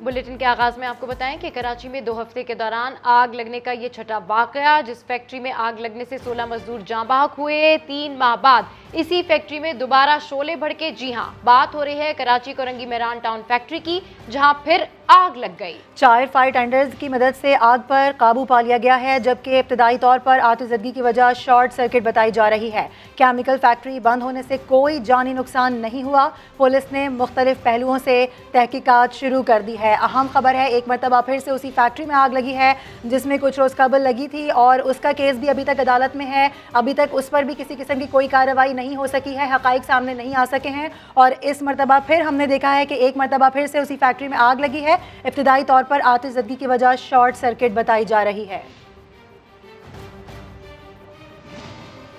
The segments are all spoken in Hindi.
बुलेटिन के आगाज में आपको बताएं कि कराची में 2 हफ्ते के दौरान आग लगने का ये छठा वाकया। जिस फैक्ट्री में आग लगने से 16 मजदूर जाँ बहक हुए, 3 माह बाद इसी फैक्ट्री में दोबारा शोले भड़के। जी हां, बात हो रही है कराची कोरंगी मैरान टाउन फैक्ट्री की, जहां फिर आग लग गई। 4 फायर टेंडर्स की मदद से आग पर काबू पा लिया गया है, जबकि इब्तदाई तौर पर आतिशज़दगी की वजह शॉर्ट सर्किट बताई जा रही है। केमिकल फैक्ट्री बंद होने से कोई जानी नुकसान नहीं हुआ। पुलिस ने मुख्तलिफ पहलुओं से तहकीकात शुरू कर दी है। अहम खबर है, एक मरतबा फिर से उसी फैक्ट्री में आग लगी है जिसमें कुछ रोज़ कबल लगी थी और उसका केस भी अभी तक अदालत में है। अभी तक उस पर भी किसी किस्म की कोई कार्रवाई नहीं हो सकी है, हक़ाइक़ सामने नहीं आ सके हैं। और इस मरतबा फिर हमने देखा है कि एक मरतबा फिर से उसी फैक्ट्री में आग लगी है। इब्तिदाई तौर पर आतिशज़दगी की वजह शॉर्ट सर्किट बताई जा रही है।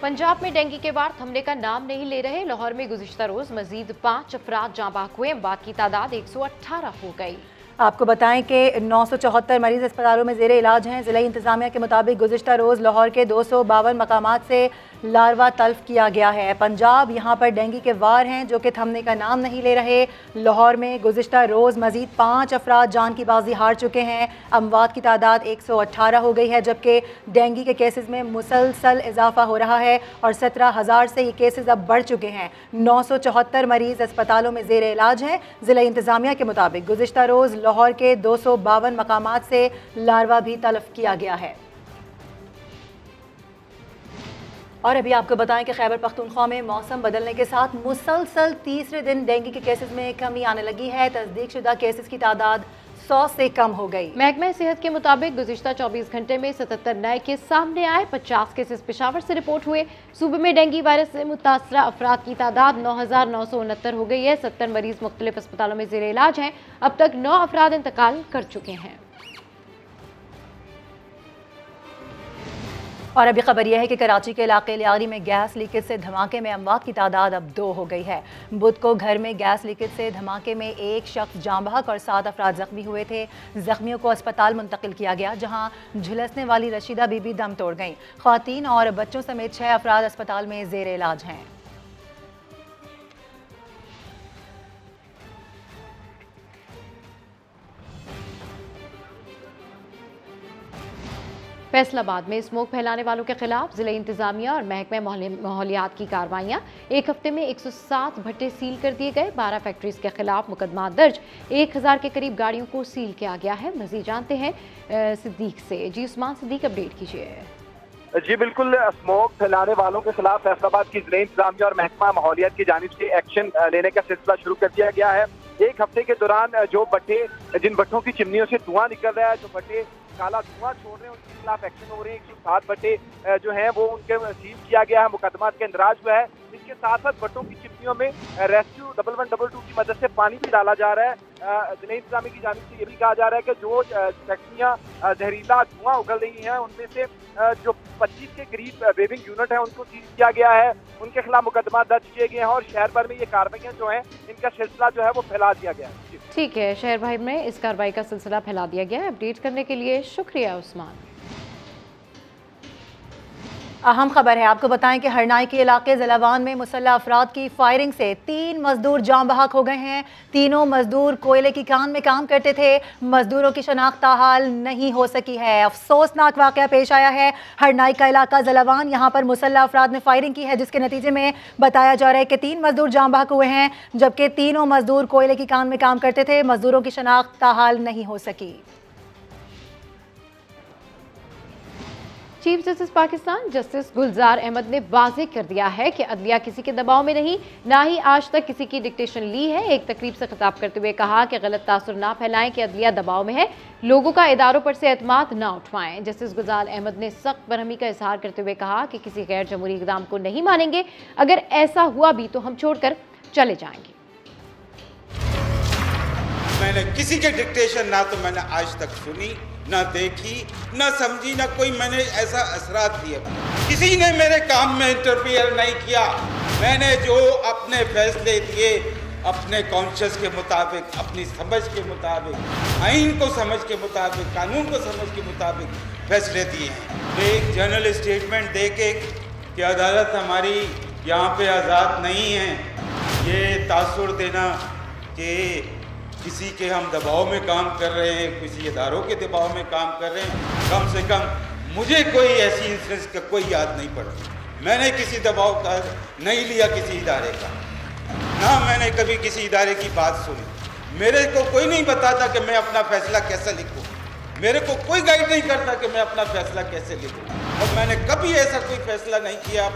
पंजाब में डेंगू के वार थमने का नाम नहीं ले रहे। लाहौर में गुज़िश्ता रोज़ मजीद 5 अफराद जाँ बहक हुए, अमवात की तादाद 118 हो गई। आपको बताएं कि 974 मरीज अस्पतालों में ज़ेरे इलाज हैं। ज़िला इंतज़ामिया के मुताबिक गुज़िश्ता रोज़ लाहौर के 252 मकामात से लार्वा तल्फ किया गया है। पंजाब यहाँ पर डेंगू के वार हैं जो कि थमने का नाम नहीं ले रहे। लाहौर में गुज़िश्ता रोज़ मज़ीद 5 अफराद जान की बाजी हार चुके हैं। अमवात की तादाद 118 हो गई है, जबकि डेंगू के केसेस में मुसलसल इजाफा हो रहा है और 17,000 से ये केसेस अब बढ़ चुके हैं। 974 मरीज़ अस्पतालों में ज़ेरे इलाज हैं। ज़िला इंतज़ामिया के मुताबिक गुज़िश्ता रोज़ लाहौर के 252 मकामात से लार्वा भी तल्फ किया गया है। और अभी आपको बताएं कि खैबर पख्तूनख्वा में मौसम बदलने के साथ मुसलसल तीसरे दिन डेंगू के केसेस में कमी आने लगी है। तस्दीक शुदा केसेस की तादाद 100 से कम हो गई। महकमा सेहत के मुताबिक गुज़िश्ता 24 घंटे में 77 नए केस सामने आए। 50 केसेस पेशावर से रिपोर्ट हुए। सूबे में डेंगू वायरस से मुतासरा अफराद की तादाद 9,969 हो गई है। 70 मरीज मुख्तलिफ अस्पतालों में ज़ेरे इलाज हैं। अब तक 9 अफराद इंतकाल कर चुके हैं। और अभी खबर यह है कि कराची के इलाके लियारी में गैस लीकेज से धमाके में अमवात की तादाद अब 2 हो गई है। बुध को घर में गैस लीकेज से धमाके में एक शख्स जाँ बहक और 7 अफराद जख्मी हुए थे। जख्मियों को अस्पताल मुंतकिल किया गया, जहां झुलसने वाली रशीदा बीबी दम तोड़ गईं। ख्वातीन और बच्चों समेत 6 अफराद अस्पताल में ज़ेरे इलाज हैं। फैसलाबाद में स्मोक फैलाने वालों के खिलाफ जिला इंतजामिया और महकमा माहौलियात की कार्रवाइयाँ। एक हफ्ते में 107 भट्टे सील कर दिए गए। 12 फैक्ट्रीज के खिलाफ मुकदमा दर्ज। 1000 के करीब गाड़ियों को सील किया गया है। मजीद जानते हैं सिद्दीक से। जी उस्मान सिद्दीक, अपडेट कीजिए। जी बिल्कुल, स्मोक फैलाने वालों के खिलाफ फैसलाबाद की जिला इंतजामिया और महकमा माहौलियात की जानिब से एक्शन लेने का सिलसिला शुरू कर दिया गया है। एक हफ्ते के दौरान जो भट्टे, जिन भट्टों की चिमनियों से धुआं निकल रहा है, जो भट्टे काला धुआं छोड़ रहे हैं, उनके खिलाफ एक्शन हो रहे हैं। 107 भट्टे जो हैं वो उनके सील किया गया है, मुकदमा के इंदराज हुआ है। इसके साथ साथ भट्टों की चिमनियों में रेस्क्यू 1112 की मदद से पानी भी डाला जा रहा है। जिला इंतजामी की जानिब से ये भी कहा जा रहा है कि जो फैक्ट्रियाँ जहरीला धुआं उगल रही हैं, उनमें से जो 25 के करीब वेविंग यूनिट है उनको सील किया गया है। उनके खिलाफ मुकदमा दर्ज किए गए हैं और शहर भर में ये कार्रवाइयाँ जो हैं, इनका सिलसिला जो है वो फैला दिया गया है। ठीक है, शहर भर में इस कार्रवाई का सिलसिला फैला दिया गया है। अपडेट करने के लिए शुक्रिया उस्मान। अहम खबर है, आपको बताएं कि हरनाई के इलाके ज़लावान में मुसल्लह अफराद की फायरिंग से 3 मजदूर जाँ बहक हो गए हैं। तीनों मजदूर कोयले की कान में काम करते थे। मजदूरों की शनाख्त ताहाल नहीं हो सकी है। अफसोसनाक वाक़या पेश आया है हरनाई का इलाका ज़लावान। यहाँ पर मुसल्लह अफराद ने फायरिंग की है, जिसके नतीजे में बताया जा रहा है कि 3 मजदूर जाँ बहक हुए हैं, जबकि तीनों मजदूर कोयले की कान में काम करते थे। मजदूरों की शनाख्त ताहाल नहीं हो सकी। चीफ जस्टिस पाकिस्तान जस्टिस गुलजार अहमद ने वाज़ेह कर दिया है कि अदलिया किसी के दबाव में नहीं, ना ही आज तक किसी की डिक्टेशन ली है। एक तकरीब से खिताब करते हुए कहा कि गलत तासुर ना फैलाएं कि अदलिया दबाव में है, लोगों का इदारों पर से एतमाद ना उठवाएं। जस्टिस गुलजार अहमद ने सख्त बरहमी का इजहार करते हुए कहा कि किसी गैर जमहूरी इक़दाम को नहीं मानेंगे। अगर ऐसा हुआ भी तो हम छोड़कर चले जाएंगे। मैंने किसी के डिक्टेशन ना तो मैंने आज तक सुनी, ना देखी, ना समझी, ना कोई मैंने ऐसा असरात दिए। किसी ने मेरे काम में इंटरफियर नहीं किया। मैंने जो अपने फैसले दिए अपने कॉन्शियस के मुताबिक, अपनी समझ के मुताबिक, आइन को समझ के मुताबिक, कानून को समझ के मुताबिक फैसले दिए हैं। एक जनरल स्टेटमेंट दे के कि अदालत हमारी यहाँ पे आज़ाद नहीं है, ये तासुर देना कि किसी के हम दबाव में काम कर रहे हैं, किसी इदारों के दबाव में काम कर रहे हैं, कम से कम मुझे कोई ऐसी इंसिडेंस का कोई याद नहीं पड़ती। मैंने किसी दबाव का नहीं लिया किसी इदारे का, ना मैंने कभी किसी इदारे की बात सुनी। मेरे को कोई नहीं बताता कि मैं अपना फैसला कैसे लिखूं, मेरे को कोई गाइड नहीं करता कि मैं अपना फैसला कैसे लिखूं। और मैंने कभी ऐसा कोई फैसला नहीं किया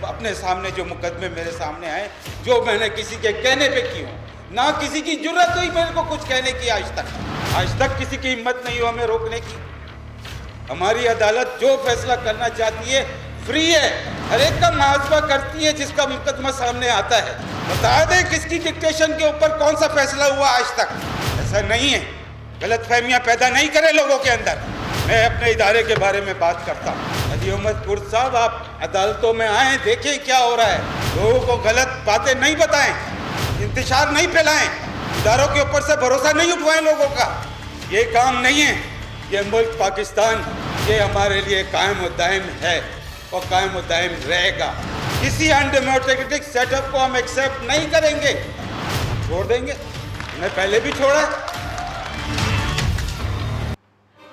अपने सामने जो मुकदमे मेरे सामने आए, जो मैंने किसी के कहने पे की हूँ, ना किसी की जुर्रत हुई मेरे को कुछ कहने की। आज तक किसी की हिम्मत नहीं हो हमें रोकने की। हमारी अदालत जो फैसला करना चाहती है फ्री है, हर एक का मुआवजा करती है जिसका मुकदमा सामने आता है। बता दे किसकी डिक्टेशन के ऊपर कौन सा फैसला हुआ आज तक। ऐसा नहीं है, गलतफहमियां पैदा नहीं करें लोगों के अंदर। मैं अपने इदारे के बारे में बात करता हूँ। अली अहमद कुर्द साहब, आप अदालतों में आए, देखें क्या हो रहा है, लोगों को गलत बातें नहीं बताएं, इंतशार नहीं फैलाएं, इदारों के ऊपर से भरोसा नहीं उठवाएं लोगों का। ये काम नहीं है। ये मुल्क पाकिस्तान ये हमारे लिए कायम और दायम है और कायम और दायम रहेगा। किसी अनडेमोक्रेटिक सेटअप को हम एक्सेप्ट नहीं करेंगे, छोड़ देंगे। मैं पहले भी छोड़ा।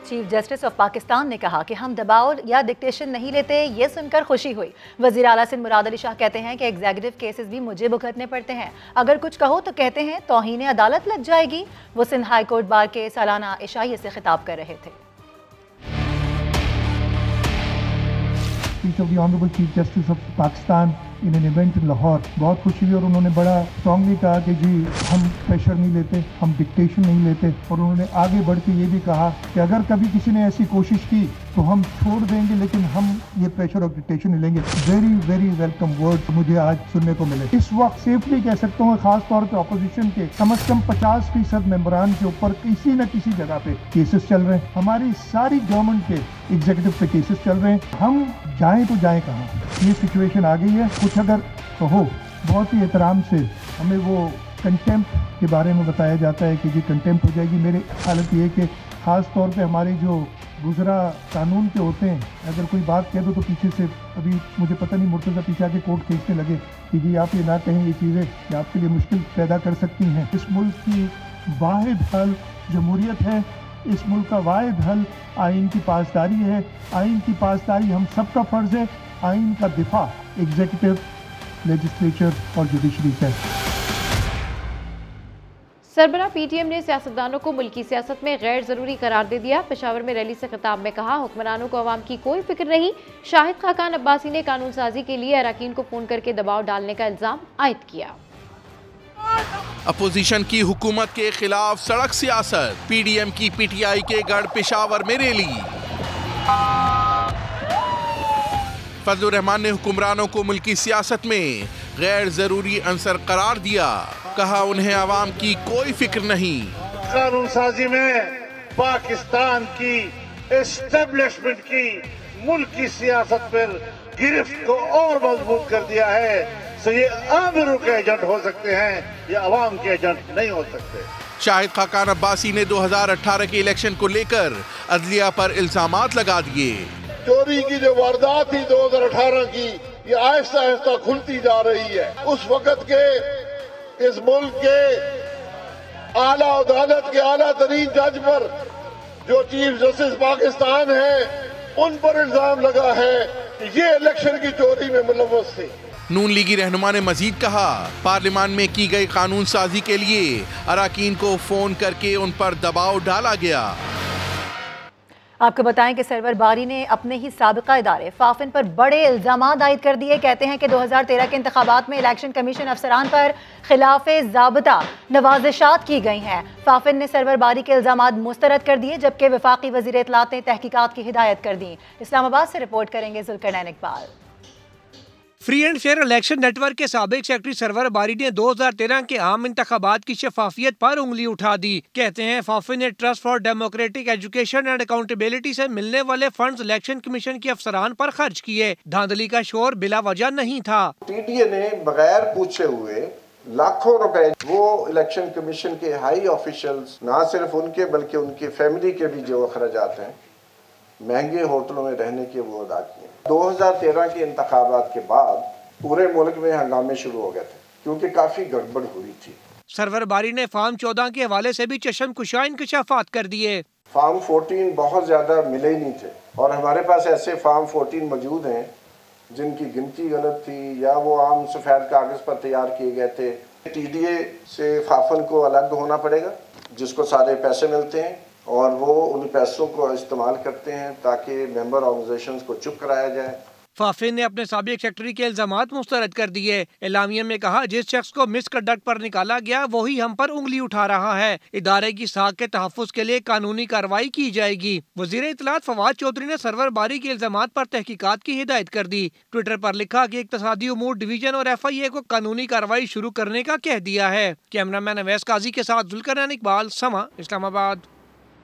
चीफ जस्टिस ऑफ पाकिस्तान ने कहा कि हम दबाव या डिक्टेशन नहीं लेते, ये सुनकर खुशी हुई। वज़ीर आला सिंध मुराद अली शाह कहते हैं कि एग्जीक्यूटिव केसेस भी मुझे भुगतने पड़ते हैं, अगर कुछ कहो तो कहते हैं तौहीन अदालत लग जाएगी। वो सिंध हाई कोर्ट बार के सालाना इशाइये से खिताब कर रहे थे। Speech of the honourable chief justice of Pakistan in an event in Lahore, बहुत खुशी हुई और उन्होंने बड़ा स्ट्रांगली कहा कि जी हम प्रेशर नहीं लेते, हम डिक्टेशन नहीं लेते। और उन्होंने आगे बढ़ के ये भी कहा कि अगर कभी किसी ने ऐसी कोशिश की तो हम छोड़ देंगे, लेकिन हम ये प्रेशर और डिक्टेशन नहीं लेंगे। वेरी वेरी वेलकम वर्ड मुझे आज सुनने को मिले। इस वक्त सेफली कह सकता हूँ खास तौर पर अपोजिशन के कम से कम 50% मेंबरान के ऊपर किसी न किसी जगह पे केसेस चल रहे हैं। हमारी सारी गवर्नमेंट के एग्जीक्यूटिव पे केसेस चल रहे हैं। हम जाएं तो जाएं कहाँ? ये सिचुएशन आ गई है। कुछ अगर कहो बहुत ही एहतराम से हमें वो कंटेम्प्ट के बारे में बताया जाता है कि जी कंटेम्प्ट हो जाएगी। मेरी हालत ये है कि ख़ास तौर पे हमारे जो गुजरा कानून के होते हैं, अगर कोई बात कह दो तो पीछे से, अभी मुझे पता नहीं मुर्तज़ा पीछे आके कोर्ट खींचने लगे कि जी आप ये ना कहें, ये चीज़ें कि आपके लिए मुश्किल पैदा कर सकती हैं। इस मुल्क की वाहिद हल जमहूरियत है। इस मुल्क का वाहिद हल आइन की पासदारी है। आइन की पासदारी हम सबका फ़र्ज़ है। आइन का दिफा एग्जीक्यूटिव, लेजिस्लेचर और जुडिशरी है। सरबराह पीटीएम ने सियासतदानों को मुल्की सियासत में गैर जरूरी करार दे दिया। पेशावर में रैली से खिताब में कहा, हुक्मरानों को अवाम की कोई फिक्र नहीं। शाहिद खाकान अब्बासी ने कानून साजी के लिए अरकान को फोन करके दबाव डालने का इल्जाम आयद किया। अपोजिशन की हुकूमत के खिलाफ सड़क सियासत, पीडीएम की पीटीआई के गढ़ पेशावर में रैली। फजलुर रहमान ने हुक्मरानों को मुल्की सियासत में गैर जरूरी अंसर करार दिया। कहा उन्हें आवाम की कोई फिक्र नहीं। कानून साजी में पाकिस्तान की एस्टेब्लिशमेंट की मुल्क की सियासत पर गिरफ्त को और मजबूत कर दिया है। तो ये आमिरों के एजेंट हो सकते हैं, ये अवाम के एजेंट नहीं हो सकते। शाहिद खाकान अब्बासी ने 2018 के इलेक्शन को लेकर अदलिया पर इल्जामात लगा दिए। चोरी की जो वारदात थी 2018 की, ये आहिस्ता आहिस्ता खुलती जा रही है। उस वक्त के इस मुल्क के आला अदालत के आला तरीन जज पर, जो चीफ जस्टिस पाकिस्तान है, उन पर इल्जाम लगा है कि ये इलेक्शन की चोरी में मुलव्वस थे। नून लीगी रहनुमा ने मजीद कहा, पार्लियामान में की गई कानून साजी के लिए अरकान को फोन करके उन पर दबाव डाला गया। आपको बताएं कि सरवर बारी ने अपने ही साबिका इदारे फाफिन पर बड़े इल्जाम आयद कर दिए। कहते हैं कि 2013 के इंतखाबात में इलेक्शन कमीशन अफसरान पर खिलाफे ज़ाब्ता नवाजिशात की गई हैं। फाफिन ने सरवर बारी के इल्जामात मुस्तरद कर दिए, जबकि वफाकी वज़ीर इत्तलात ने तहकीकात की हिदायत कर दी। इस्लामाबाद से रिपोर्ट करेंगे Zulqarnain Iqbal. Free and fair election network के साबिक सेक्रेटरी सरवर बारी ने 2013 के आम इंतखाबात की शफाफियत पर उंगली उठा दी। कहते हैं फाफिन ने trust for democratic education and accountability से मिलने वाले फंड्स इलेक्शन कमीशन के अफसरान पर खर्च किए। धांधली का शोर बिला वजह नहीं था। टीटीए ने बगैर पूछे हुए लाखों रुपए वो इलेक्शन कमीशन के हाई ऑफिशियल्स, ना सिर्फ उनके बल्कि उनके फैमिली के भी जो अखराजात हैं, महंगे होटलों में रहने के वो अदा किए। 2013 के इंतखाबात के बाद पूरे मुल्क में हंगामे शुरू हो गए थे, क्योंकि काफी गड़बड़ हुई थी। सरवर बारी ने फार्म 14 के हवाले से भी चश्मकुशा इंकशाफात कर दिए। फार्म 14 बहुत ज्यादा मिले ही नहीं थे और हमारे पास ऐसे फार्म 14 मौजूद हैं जिनकी गिनती गलत थी या वो आम सफेद कागज पर तैयार किए गए थे। TDA से फाफन को अलग होना पड़ेगा जिसको सारे पैसे मिलते हैं और वो उन पैसों को इस्तेमाल करते हैं ताकि मेंबर ऑर्गेनाइजेशंस को चुप कराया जाए। फाफिन ने अपने साबिक सेक्रेटरी के इल्जामात मुस्तरद कर दिए। एलामिया में कहा, जिस शख्स को मिसकंडक्ट पर निकाला गया वही हम पर उंगली उठा रहा है। इदारे की साख के तहफ्फुज के लिए कानूनी कार्रवाई की जाएगी। वजीर इत्तलात फवाद चौधरी ने सरवर बारी के इल्जामात पर तहकीकात की हिदायत कर दी। ट्विटर पर लिखा कि इक्तसादी उमूर डिवीजन और FIA को कानूनी कार्रवाई शुरू करने का कह दिया है। कैमरामैन अवैस काजी के साथ जुल्करनैन इकबाल, समा, इस्लामाबाद।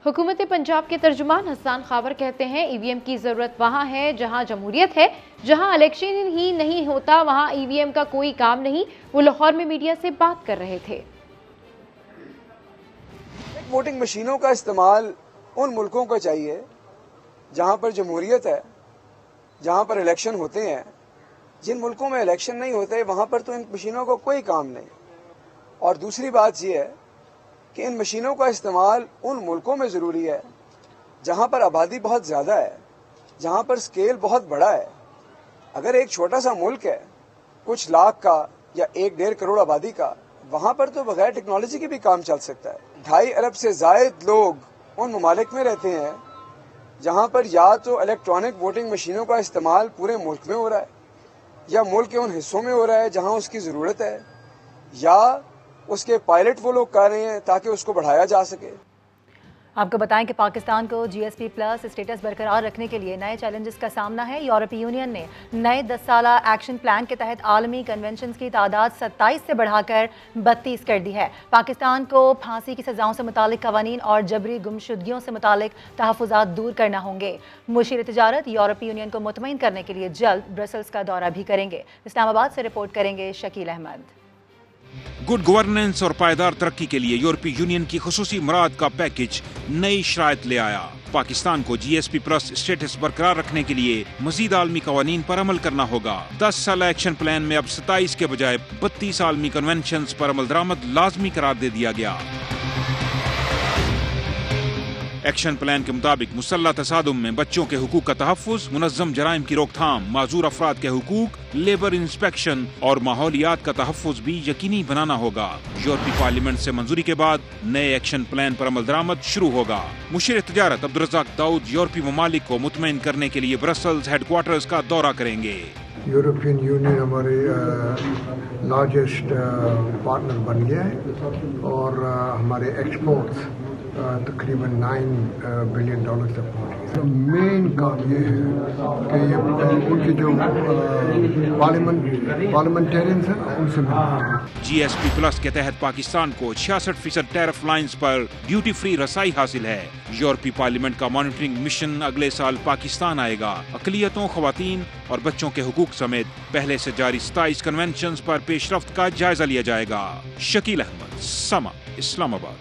हुकूमत पंजाब के तर्जुमान हसन खावर कहते हैं EVM की जरूरत वहाँ है जहाँ जमहूरियत है। जहाँ इलेक्शन ही नहीं होता वहाँ EVM का कोई काम नहीं। वो लाहौर में मीडिया से बात कर रहे थे। वोटिंग मशीनों का इस्तेमाल उन मुल्कों को चाहिए जहाँ पर जमहूरियत है, जहाँ पर इलेक्शन होते हैं। जिन मुल्कों में इलेक्शन नहीं होते वहाँ पर तो इन मशीनों को कोई काम नहीं। और दूसरी बात यह है कि इन मशीनों का इस्तेमाल उन मुल्कों में ज़रूरी है जहाँ पर आबादी बहुत ज़्यादा है, जहाँ पर स्केल बहुत बड़ा है। अगर एक छोटा सा मुल्क है कुछ लाख का या 1-1.5 करोड़ आबादी का, वहाँ पर तो बगैर टेक्नोलॉजी के भी काम चल सकता है। 2.5 अरब से ज़ायद लोग उन ममालिक में रहते हैं जहाँ पर या तो इलेक्ट्रॉनिक वोटिंग मशीनों का इस्तेमाल पूरे मुल्क में हो रहा है या मुल्क के उन हिस्सों में हो रहा है जहाँ उसकी ज़रूरत है, या उसके पायलट वो लोग कर रहे हैं ताकि उसको बढ़ाया जा सके। आपको बताएं कि पाकिस्तान को GSP+ स्टेटस बरकरार रखने के लिए नए चैलेंजेस का सामना है। यूरोपीय यूनियन ने नए 10 साला एक्शन प्लान के तहत आलमी कन्वेंशन की तादाद 27 से बढ़ाकर 32 कर दी है। पाकिस्तान को फांसी की सजाओं से मुतालिक कवानीन और जबरी गुमशुदगियों से मुतालिक तहफ़्फ़ुज़ात दूर करना होंगे। मुशीर तिजारत यूरोपीय यूनियन को मुतमईन करने के लिए जल्द ब्रसल्स का दौरा भी करेंगे। इस्लामाबाद से रिपोर्ट करेंगे शकील अहमद। गुड गवर्नेंस और पायदार तरक्की के लिए यूरोपीय यूनियन की खुसूसी मुराद का पैकेज नई शराइत ले आया। पाकिस्तान को GSP+ स्टेटस बरकरार रखने के लिए मजीद आलमी कवानीन पर अमल करना होगा। 10 साल एक्शन प्लान में अब 27 के बजाय 32 आलमी कन्वेंशन पर अमल दरामद लाजमी करार दे दिया गया। एक्शन प्लान के मुताबिक मुसल्लह तसादुम में बच्चों के हुकूक का तहफ़्फ़ुज़, मुनज़्ज़म जराइम की रोकथाम, माजूर अफराद के हुकूक, लेबर इंस्पेक्शन और माहौलियात का तहफ़्फ़ुज़ भी यकीनी बनाना होगा। यूरोपीय पार्लियामेंट से मंजूरी के बाद नए एक्शन प्लान पर अमल दरामद शुरू होगा। मुशीर तिजारत अब्दुर्रज़ाक दाऊद यूरोपीय ममालिक को मुतमईन करने के लिए ब्रसल्स हेडक्वार्टर्स का दौरा करेंगे। यूरोपियन यूनियन हमारे लार्जेस्ट पार्टनर बन गया है और हमारे एक्सपोर्ट्स तकरीबन $9 बिलियन तक पहुँच गए। मेन काम ये है कि ये उनके जो पार्लियामेंटेरियंस हैं उनसे GSP+ के तहत पाकिस्तान को 66% टैरिफ लाइंस पर ड्यूटी फ्री रसाई हासिल है। यूरोपीय पार्लियामेंट का मॉनिटरिंग मिशन अगले साल पाकिस्तान आएगा। अक़लियतों, ख़वातीन और बच्चों के हुकूक समेत पहले से जारी 27 कन्वेंशन पर पेशरफ्त का जायजा लिया जाएगा। शकील अहमद, समा, इस्लामाबाद।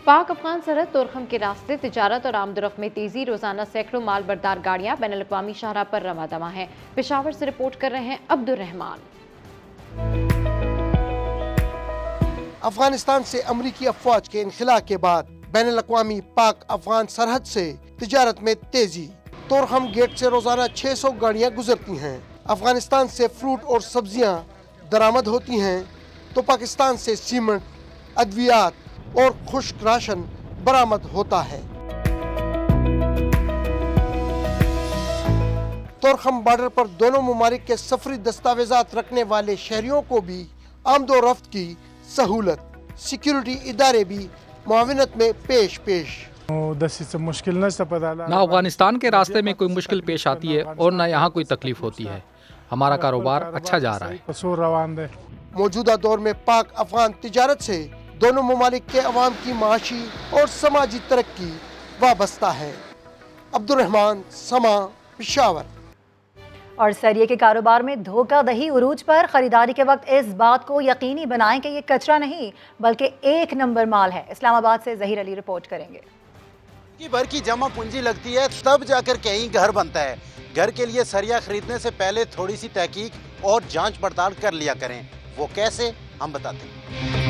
पाक अफगान सरहद तोरखम के रास्ते तिजारत और आमदरफ्त में तेजी। रोजाना सैकड़ों माल बरदार गाड़ियां बैनुल अक़वामी शाहराह पर रवा दवा हैं। पेशावर से रिपोर्ट कर रहे हैं अब्दुल रहमान। अफगानिस्तान से अमरीकी अफवाज के इनखिला के बाद बैनुल अक़वामी पाक अफगान सरहद से तिजारत में तेजी। तोरखम गेट से रोजाना 600 गाड़ियां गुजरती हैं। अफगानिस्तान से फ्रूट और सब्जियां दरामद होती हैं तो पाकिस्तान से सीमेंट, अद्वियात और खुश्क राशन बरामद होता है। तोरखम बॉर्डर पर दोनों ममालिक के सफरी दस्तावेजात रखने वाले शहरियों को भी आमदोरफ्त की सहूलत। सिक्योरिटी इदारे भी मुआविनत में पेश। ना अफगानिस्तान के रास्ते में कोई मुश्किल पेश आती है और न यहाँ कोई तकलीफ होती है। हमारा कारोबार अच्छा जा रहा है। मौजूदा दौर में पाक अफगान तिजारत से दोनों ममालिक के अवाम की माशी और समाजी तरक्की वाबस्ता है। अब्दुल रहमान, समा, पेशावर। और सरिये के कारोबार में धोखाधड़ी उरूज पर। खरीदारी के वक्त इस बात को यकीनी बनाएं कि ये कचरा नहीं बल्कि 1 नंबर माल है। इस्लामाबाद से ज़हीर अली रिपोर्ट करेंगे। भर की जमा पूंजी लगती है तब जाकर कहीं घर बनता है। घर के लिए सरिया खरीदने से पहले थोड़ी सी तहकीक और जांच पड़ताल कर लिया करें। वो कैसे, हम बताते हैं।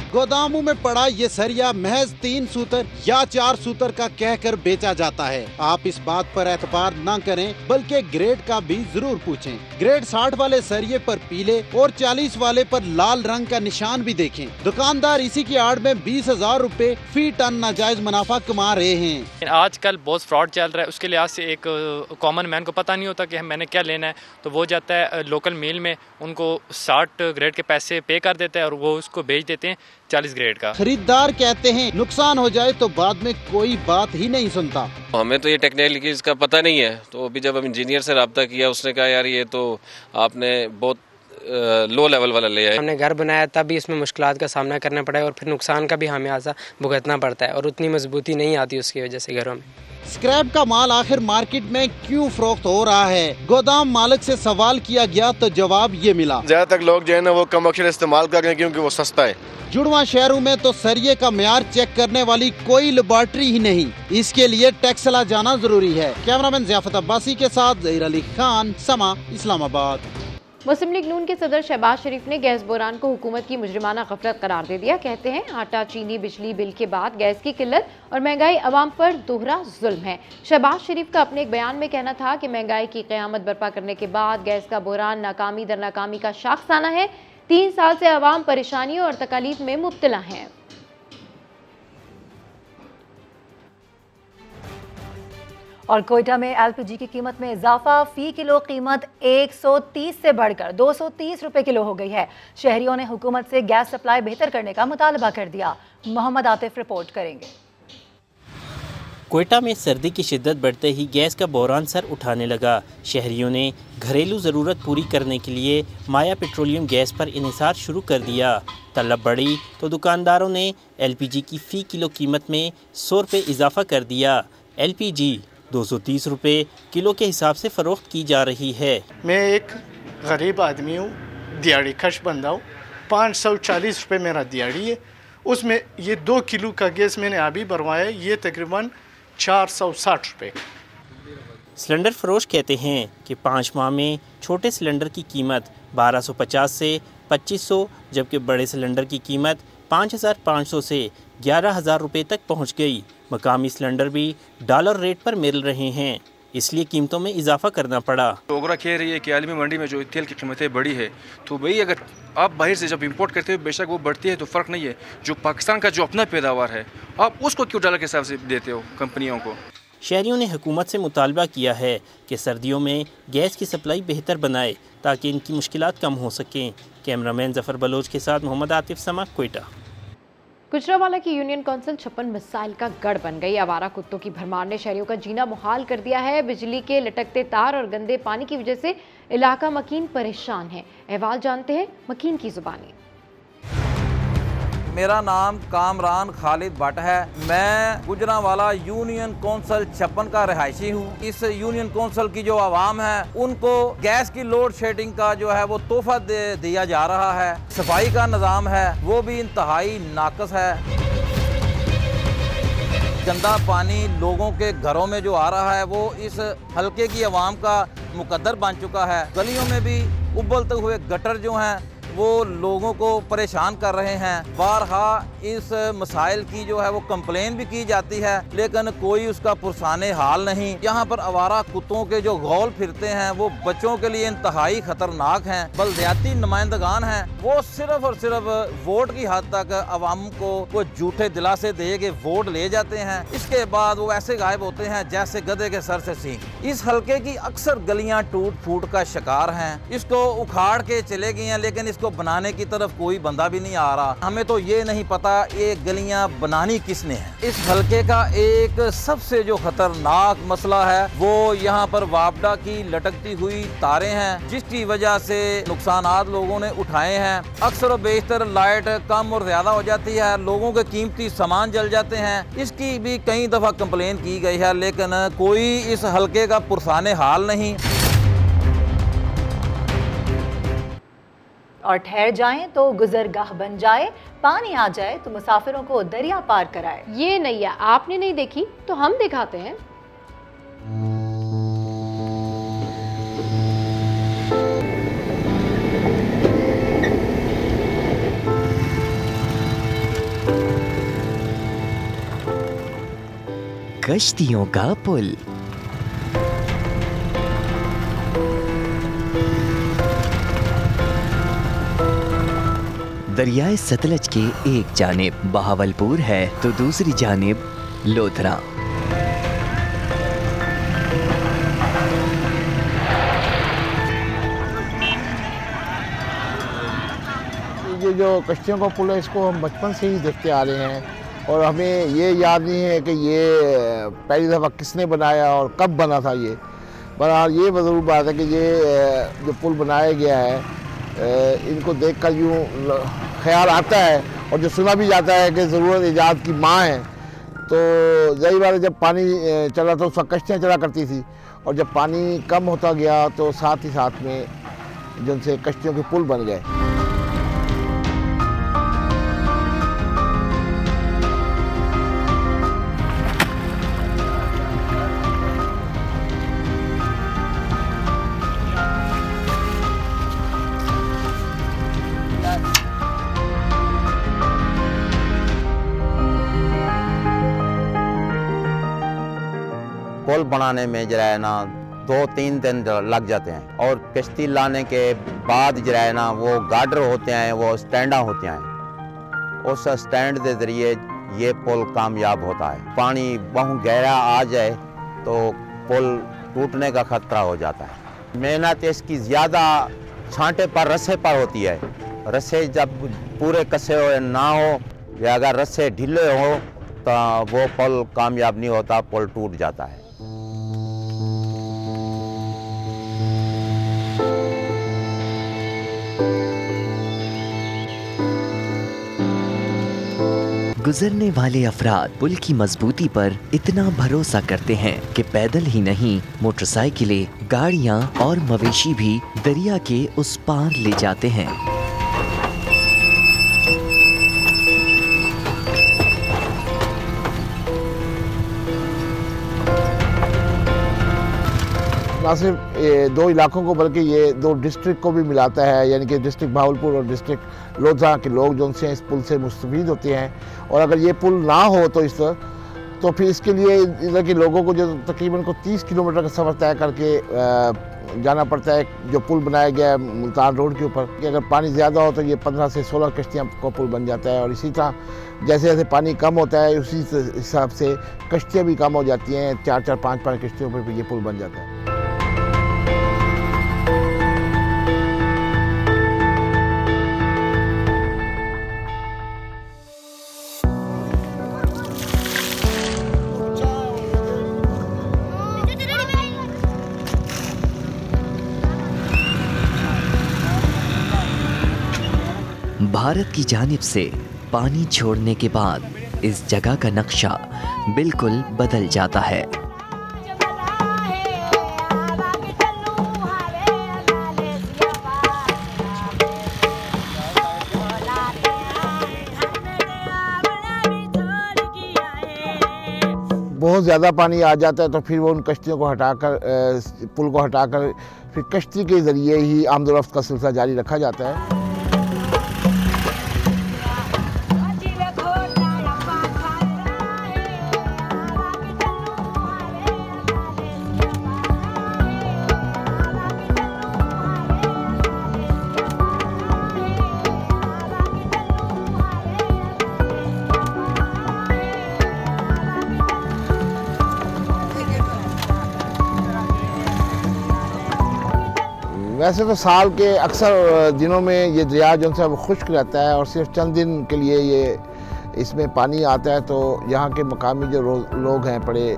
गोदामों में पड़ा ये सरिया महज 3 सूतर या 4 सूतर का कहकर बेचा जाता है। आप इस बात पर एतबार न करें, बल्कि ग्रेड का भी जरूर पूछें। ग्रेड 60 वाले सरिये पर पीले और 40 वाले पर लाल रंग का निशान भी देखें। दुकानदार इसी की आड़ में 20,000 रुपए फी टन नाजायज मुनाफा कमा रहे हैं। आजकल बहुत फ्रॉड चल रहा है, उसके लिहाज से एक कॉमन मैन को पता नहीं होता कि मैंने क्या लेना है, तो वो जाता है लोकल मिल में, उनको 60 ग्रेड के पैसे पे कर देता है और वो उसको बेच देते हैं 40 ग्रेड का। खरीदार कहते हैं नुकसान हो जाए तो बाद में कोई बात ही नहीं सुनता। हमें तो ये टेक्निकली इसका पता नहीं है, तो अभी जब हम इंजीनियर से रब्ता किया, उसने कहा यार ये तो आपने बहुत लो लेवल वाला लिया है। हमने घर बनाया तब भी इसमें मुश्किलात का सामना करना पड़ा है और फिर नुकसान का भी हमें आसा भुगतना पड़ता है और उतनी मजबूती नहीं आती उसकी वजह से घरों में। स्क्रैप का माल आखिर मार्केट में क्यों फरोख्त हो रहा है? गोदाम मालिक से सवाल किया गया तो जवाब ये मिला, ज्यादातर लोग जो है ना वो कम अक्षर इस्तेमाल कर रहे हैं क्योंकि वो सस्ता है। जुड़वा शहरों में तो सरिये का म्यार चेक करने वाली कोई लेबॉर्ट्री ही नहीं, इसके लिए टैक्सला जाना जरूरी है। कैमरामैन ज़ियाफत अब्बासी के साथ ज़हीर अली खान, समा, इस्लामाबाद। मुस्लिम लीग नून के सदर शहबाज शरीफ ने गैस बहरान को हुकूमत की मुजरिमाना गफलत करार दे दिया। कहते हैं आटा, चीनी, बिजली बिल के बाद गैस की किल्लत और महंगाई अवाम पर दोहरा जुल्म है। शहबाज शरीफ का अपने एक बयान में कहना था कि महंगाई की क़यामत बर्पा करने के बाद गैस का बहरान नाकामी दर नाकामी का शाखसाना है। 3 साल से अवाम परेशानियों और तकालीफ में मुब्तला हैं। और कोयटा में एलपीजी की कीमत में इजाफा, फी किलो कीमत 130 से बढ़कर 230 रुपए किलो हो गई है। शहरियों ने हुकूमत से गैस सप्लाई बेहतर करने का मुतालबा कर दिया। मोहम्मद आतिफ रिपोर्ट करेंगे। कोयटा में सर्दी की शिद्दत बढ़ते ही गैस का बहरान सर उठाने लगा। शहरियों ने घरेलू ज़रूरत पूरी करने के लिए माया पेट्रोलियम गैस पर इन्हिसार शुरू कर दिया। तलब बढ़ी तो दुकानदारों ने एलपीजी की फ़ी किलो कीमत में 100 रुपये इजाफा कर दिया। एलपीजी 230 रुपये किलो के हिसाब से फ़रोख्त की जा रही है। मैं एक गरीब आदमी हूँ, दिहाड़ी कश बंदा हूँ। 540 रुपये मेरा दिहाड़ी है, उसमें ये 2 किलो का गैस मैंने अभी भरवाया, ये तकरीबन 460 रुपये। सिलेंडर फरोश कहते हैं कि 5 माह में छोटे सिलेंडर की कीमत 1250 से 2500, जबकि बड़े सिलेंडर की कीमत 5500 से 11,000 रुपये तक पहुंच गई। मकामी सिलेंडर भी डॉलर रेट पर मिल रहे हैं, इसलिए कीमतों में इजाफा करना पड़ा। ओगरा कह रही है कि आलमी मंडी में जो तेल की कीमतें बढ़ी है, तो भाई अगर आप बाहर से जब इंपोर्ट करते हो बेशक वो बढ़ती है तो फ़र्क नहीं है, जो पाकिस्तान का जो अपना पैदावार है आप उसको क्यों डॉलर के हिसाब से देते हो कंपनियों को? शहरियों ने हुकूमत से मुतालबा किया है कि सर्दियों में गैस की सप्लाई बेहतर बनाए ताकि इनकी मुश्किलात कम हो सकें। कैमरामैन जफ़र बलोच के साथ मोहम्मद आतिफ, समा, कोयटा। गुजरांवाला की यूनियन कौंसिल 56 मिसाइल का गढ़ बन गई। आवारा कुत्तों की भरमार ने शहरियों का जीना मुहाल कर दिया है। बिजली के लटकते तार और गंदे पानी की वजह से इलाका मकीन परेशान है। अहवाल जानते हैं मकीन की जुबानी। मेरा नाम कामरान खालिद भट्ट है। मैं गुजरांवाला यूनियन कौंसिल 56 का रहायशी हूँ। इस यूनियन कौंसिल की जो आवाम है उनको गैस की लोड शेडिंग का जो है वो तोहफा दिया जा रहा है। सफाई का निज़ाम है वो भी इंतहाई नाकस है। गंदा पानी लोगों के घरों में जो आ रहा है वो इस हल्के की आवाम का मुकद्दर बन चुका है। गलियों में भी उबलते हुए गटर जो हैं वो लोगों को परेशान कर रहे हैं। बारहा इस मसाइल की जो है वो कंप्लेन भी की जाती है, लेकिन कोई उसका पुरसाने हाल नहीं। यहाँ पर आवारा कुत्तों के जो गौल फिरते हैं वो बच्चों के लिए इंतहाई खतरनाक हैं। बलदियाती नुमाइंदगान हैं वो सिर्फ और सिर्फ वोट की हद तक आवाम को वो झूठे दिलासे दे के वोट ले जाते हैं, इसके बाद वो ऐसे गायब होते हैं जैसे गधे के सर से सींग। इस हल्के की अक्सर गलियां टूट फूट का शिकार हैं। इसको उखाड़ के चले गए हैं, लेकिन इसको बनाने की तरफ कोई बंदा भी नहीं आ रहा। हमें तो ये नहीं पता ये गलियां बनानी किसने है। इस हल्के का एक सबसे जो खतरनाक मसला है वो यहाँ पर वापडा की लटकती हुई तारें हैं, जिसकी वजह से नुकसानात लोगों ने उठाए हैं। अक्सर और बेशतर लाइट कम और ज्यादा हो जाती है, लोगों के कीमती सामान जल जाते हैं। इसकी भी कई दफा कंप्लेन की गई है, लेकिन कोई इस हल्के का पुरसाने हाल नहीं। और ठहर जाएं तो गुजरगाह बन जाए, पानी आ जाए तो मुसाफिरों को दरिया पार कराए। ये नैया आपने नहीं देखी तो हम दिखाते हैं। कश्तियों का पुल। दरियाए सतलज के एक जानिब बहावलपुर है तो दूसरी जानिब लोधरा। ये जो कश्तियों का पुल है इसको हम बचपन से ही देखते आ रहे हैं और हमें ये याद नहीं है कि ये पहली दफ़ा किसने बनाया और कब बना था ये। बहरहाल ये ज़रूर बात है कि ये जो पुल बनाया गया है इनको देखकर यूँ ख्याल आता है और जो सुना भी जाता है कि ज़रूरत ईजाद की माँ है। तो ज़ाहिर बात है जब पानी चला तो उस वक्त कश्तियाँ चला करती थी और जब पानी कम होता गया तो साथ ही साथ में जिनसे कश्तियों के पुल बन गए। पुल बनाने में जो है ना 2-3 दिन लग जाते हैं और कश्ती लाने के बाद जो है ना वो गार्डर होते हैं, वो स्टैंडा होते हैं। उस स्टैंड के ज़रिए ये पुल कामयाब होता है। पानी बहुत गहरा आ जाए तो पुल टूटने का खतरा हो जाता है। मेहनत इसकी ज़्यादा छांटे पर रस्से पर होती है। रस्से जब पूरे कसे हुए ना हो या अगर रस्से ढीले हो तो वो पुल कामयाब नहीं होता, पुल टूट जाता है। गुजरने वाले अफराद पुल की मजबूती पर इतना भरोसा करते हैं कि पैदल ही नहीं मोटरसाइकिलें, गाड़ियां और मवेशी भी दरिया के उस पार ले जाते हैं। ना सिर्फ दो इलाकों को बल्कि ये दो डिस्ट्रिक्ट को भी मिलाता है, यानी कि डिस्ट्रिक्ट बहावलपुर और डिस्ट्रिक्ट लोधरा के लोग जो उनसे इस पुल से मुस्तफीद होते हैं। और अगर ये पुल ना हो तो इस तो फिर इसके लिए इधर के लोगों को जो तकरीबन को 30 किलोमीटर का सफ़र तय करके जाना पड़ता है। जो पुल बनाया गया है मुल्तान रोड के ऊपर कि अगर पानी ज़्यादा हो तो ये 15 से 16 कश्तियाँ का पुल बन जाता है। और इसी तरह जैसे जैसे पानी कम होता है उसी हिसाब से कश्तियाँ भी कम हो जाती हैं। 4-4, 5-5 कश्तियों पर ये पुल बन जाता है। भारत की जानिब से पानी छोड़ने के बाद इस जगह का नक्शा बिल्कुल बदल जाता है। बहुत ज़्यादा पानी आ जाता है तो फिर वो उन कश्तियों को हटाकर पुल को हटाकर फिर कश्ती के ज़रिए ही आमदोरफ्त का सिलसिला जारी रखा जाता है। वैसे तो साल के अक्सर दिनों में ये दरिया जो है वो खुश्क रहता है और सिर्फ चंद दिन के लिए ये इसमें पानी आता है। तो यहाँ के मकामी जो लोग हैं पड़े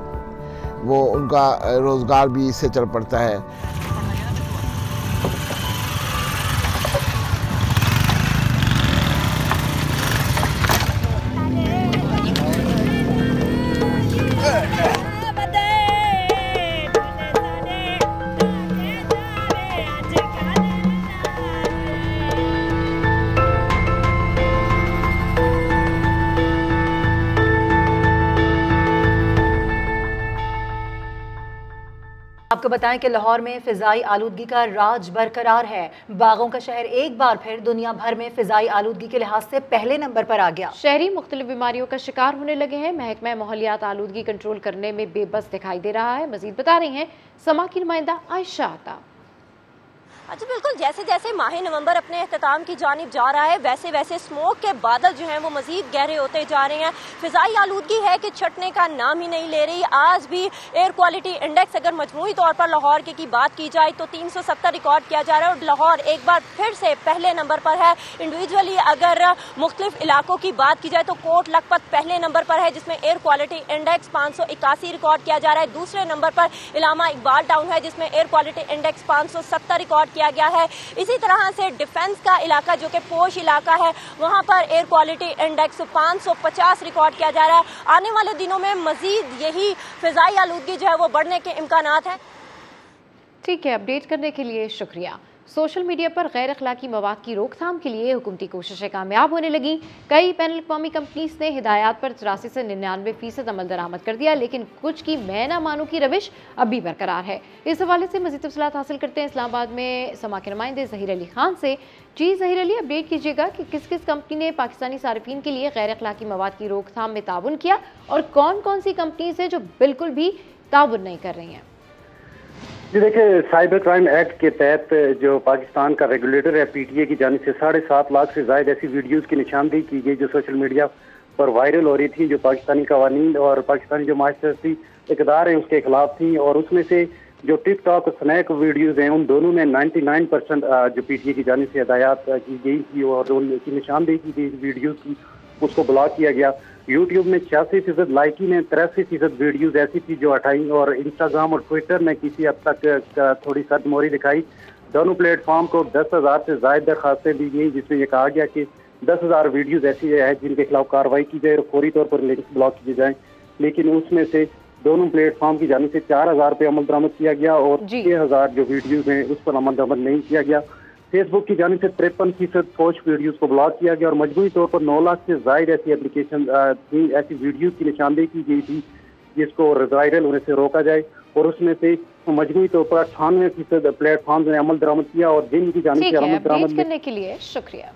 वो उनका रोज़गार भी इससे चल पड़ता है। आपको बताएं कि लाहौर में फिजाई आलूदगी का राज बरकरार है। बागों का शहर एक बार फिर दुनिया भर में फिजाई आलूदगी के लिहाज से पहले नंबर पर आ गया। शहरी मुख्तलिफ बीमारियों का शिकार होने लगे हैं। महकमा माहौलियात आलूदगी कंट्रोल करने में बेबस दिखाई दे रहा है। मजीद बता रही हैं समा की नुमाइंदा आयशा आता। अच्छा, बिल्कुल जैसे जैसे माह नवंबर अपने अख्ताम की जानिब जा रहा है वैसे वैसे स्मोक के बादल जो हैं वो मजीद गहरे होते जा रहे हैं। फिजाई आलूदगी है कि छटने का नाम ही नहीं ले रही। आज भी एयर क्वालिटी इंडेक्स अगर मजमूई तौर पर लाहौर की बात की जाए तो 370 रिकॉर्ड किया जा रहा है और लाहौर एक बार फिर से पहले नंबर पर है। इंडिविजुअली अगर मुख्तलिफ इलाकों की बात की जाए तो कोट लखपत पहले नंबर पर है जिसमें एयर क्वालिटी इंडेक्स 581 रिकॉर्ड किया जा रहा है। दूसरे नंबर पर इलामा इकबाल टाउन है जिसमें एयर क्वालिटी इंडेक्स 570 रिकॉर्ड किया गया है। इसी तरह से डिफेंस का इलाका जो कि पोश इलाका है वहां पर एयर क्वालिटी इंडेक्स 550 रिकॉर्ड किया जा रहा है। आने वाले दिनों में मजीद यही फिजाई आलूदगी जो है वो बढ़ने के इम्कानात हैं। ठीक है, अपडेट करने के लिए शुक्रिया। सोशल मीडिया पर गैर अखलाकी मवाद की रोकथाम के लिए हुकूमती कोशिशें कामयाब होने लगी। कई बैनुल अक़वामी कंपनीज ने हिदायत पर 83 से 99% अमल दरामद कर दिया, लेकिन कुछ की मैं ना मानू की रविश अब भी बरकरार है। इस हवाले से मज़ीद तफ़सीलात हासिल करते हैं इस्लामाबाद में समा के नुमाइंदे ज़हीर अली खान से। जी ज़हीर अली, अपडेट कीजिएगा कि किस किस कंपनी ने पाकिस्तानी सारिफीन के लिए गैर अखलाकी मवाद की रोकथाम में ताउन किया और कौन कौन सी कंपनीज है जो बिल्कुल भी ताउन नहीं कर रही हैं। जी देखिए, साइबर क्राइम एक्ट के तहत जो पाकिस्तान का रेगुलेटर है PTA की जानिब से 7.5 लाख से ज़ायद ऐसी वीडियोस की निशानदेही की गई जो सोशल मीडिया पर वायरल हो रही थी, जो पाकिस्तानी कवानीन और पाकिस्तानी जो माशरती इक़दार हैं उसके खिलाफ थी। और उसमें से जो टिकटॉक और स्नैक वीडियोस हैं उन दोनों में 99% जो PTA की जानिब से हिदायत की गई थी और उनकी निशानदेही की गई वीडियोज की उसको ब्लॉक किया गया। यूट्यूब में 86% लाइकी ने 83% वीडियोज ऐसी थी जो हटाई और इंस्टाग्राम और ट्विटर ने किसी हद तक थोड़ी सदमोरी दिखाई। दोनों प्लेटफॉर्म को 10,000 से ज़ायद दरखास्तें दी गई जिसमें यह कहा गया कि 10,000 वीडियोज ऐसी है जिनके खिलाफ कार्रवाई की जाए और फौरी तौर पर लिंक्स ब्लॉक किए जाएं। लेकिन उसमें से दोनों प्लेटफॉर्म की जानिब से 4,000 पे अमल दरामद किया गया और 6,000 जो वीडियोज हैं उस पर अमल दरामद नहीं किया गया। फेसबुक की जानिब से 53% फौज वीडियोस को ब्लॉक किया गया और मजमूई तौर पर 9 लाख से ज़ायद ऐसी एप्लीकेशन थी, ऐसी वीडियोस की निशानदेही की गई थी जिसको वायरल होने से रोका जाए। और उसमें से मजमूई तौर पर 98% प्लेटफॉर्म ने अमल दरामद किया और जिनकी जानिब से अमल दरामद करने के लिए शुक्रिया।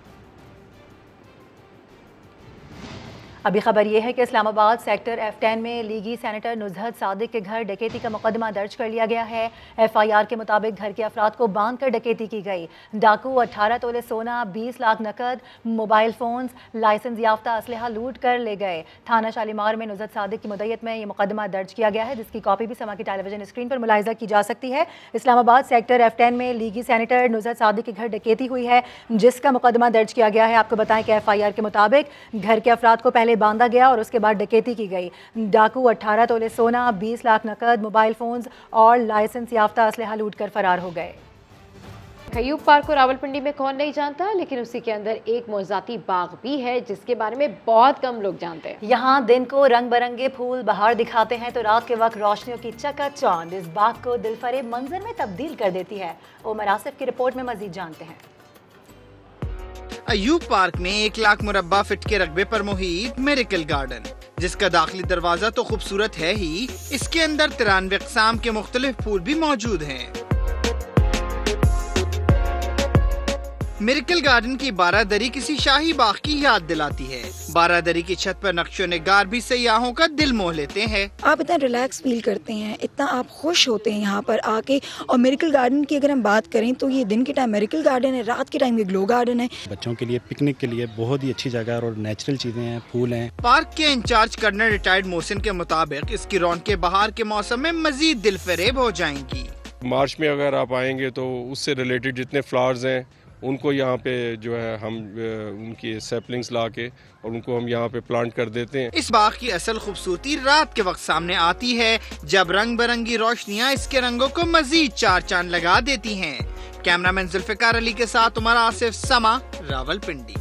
अभी खबर यह है कि इस्लामाबाद सेक्टर F10 में लीगी सेनेटर नुज़हत सादिक के घर डकैती का मुकदमा दर्ज कर लिया गया है। FIR के मुताबिक घर के अफराद को बांध कर डकैती की गई। डाकू 18 तोले सोना, 20 लाख नकद, मोबाइल फ़ोन्स, लाइसेंस याफ्ता असलहा लूट कर ले गए। थाना शालीमार में नुज़हत सादिक की मुद्दत में यह मुकदमा दर्ज किया गया है जिसकी कॉपी भी समा की टेलीविजन स्क्रीन पर मुलाहिजा की जा सकती है। इस्लामाबाद सेक्टर F10 में लीगी सेनेटर नुज़हत सादिक के घर डकैती हुई है जिसका मुकदमा दर्ज किया गया है। आपको बताएं कि FIR के मुताबिक घर के अफराद को पहले बांधा गया और उसके बाद डकैती की गई। डाकू 18 तोले सोना, 20 लाख नकद, मोबाइल फोन्स और लाइसेंस याफ्ता असलहा लूट कर फरार हो गए। खयूब पार्क को रावलपिंडी में कौन नहीं जानता, लेकिन उसी के अंदर एक मोजाती बाग भी है जिसके बारे में बहुत कम लोग जानते हैं। यहाँ दिन को रंग बिरंगे फूल बहार दिखाते हैं तो रात के वक्त रोशनियों की चकाचौंध इस बाग को दिलफरेब मंजर में तब्दील कर देती है। उमर आसिफ की रिपोर्ट में मजीद जानते हैं। अयूब पार्क में 1 लाख मुरब्बा फीट के रकबे पर मुहित मेरिकल गार्डन, जिसका दाखिली दरवाजा तो खूबसूरत है ही, इसके अंदर 93 अक़साम के मुख्तलिफ फूल भी मौजूद हैं। मेरिकल गार्डन की बारादरी किसी शाही बाग की याद दिलाती है। बारादरी की छत पर नक्शो निगार भी सयाहों का दिल मोह लेते हैं। आप इतना रिलैक्स फील करते हैं, इतना आप खुश होते हैं यहाँ पर आके। और मेरिकल गार्डन की अगर हम बात करें तो ये दिन के टाइम मेरिकल गार्डन है, रात के टाइम ये ग्लो गार्डन है। बच्चों के लिए पिकनिक के लिए बहुत ही अच्छी जगह है और नेचुरल चीजें हैं, फूल हैं। पार्क के इंचार्ज कर्नल रिटायर्ड मोहसिन के मुताबिक इसकी रौनकें बहार के मौसम में मजीद दिलफरेब हो जाएंगी। मार्च में अगर आप आएंगे तो उससे रिलेटेड जितने फ्लावर्स हैं उनको यहाँ पे जो है हम उनकी सैपलिंग्स ला के और उनको हम यहाँ पे प्लांट कर देते हैं। इस बाग की असल खूबसूरती रात के वक्त सामने आती है जब रंग बिरंगी रोशनियाँ इसके रंगों को मजीद चार चांद लगा देती हैं। कैमरामैन जुल्फिकार अली के साथ उमर आसिफ, समा, रावलपिंडी।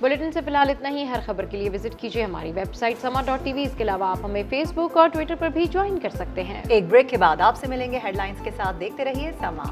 बुलेटिन से फिलहाल इतना ही। हर खबर के लिए विजिट कीजिए हमारी वेबसाइट sama.tv। इसके अलावा आप हमें फेसबुक और ट्विटर पर भी ज्वाइन कर सकते हैं। एक ब्रेक के बाद आपसे मिलेंगे हेडलाइंस के साथ। देखते रहिए समा।